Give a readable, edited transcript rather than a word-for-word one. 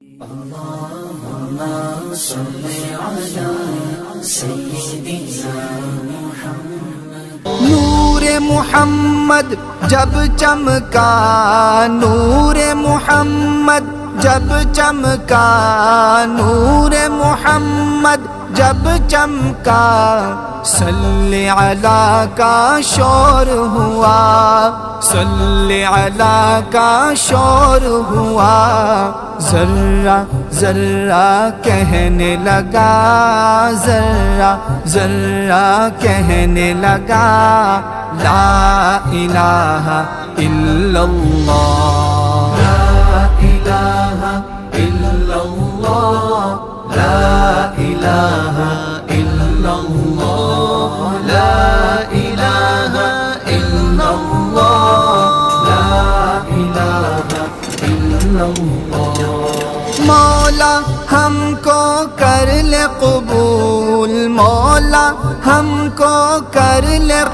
اللهم صل على سيدنا محمد۔ نور محمد جب چمکا، نور محمد جب چمکا، نور محمد جب چمکا، صلی علی کا شور ہوا، صلی علی کا شور ہوا، ذرہ ذرہ کہنے لگا، ذرہ ذرہ کہنے لگا، لا الہ الا اللہ، لا الہ الا اللہ، لا الہ الا اللہ، لا الہ الا اللہ، لا الہ الا اللہ۔ مولا ہم کو کر لے قبول، مولا ہم کو کر لے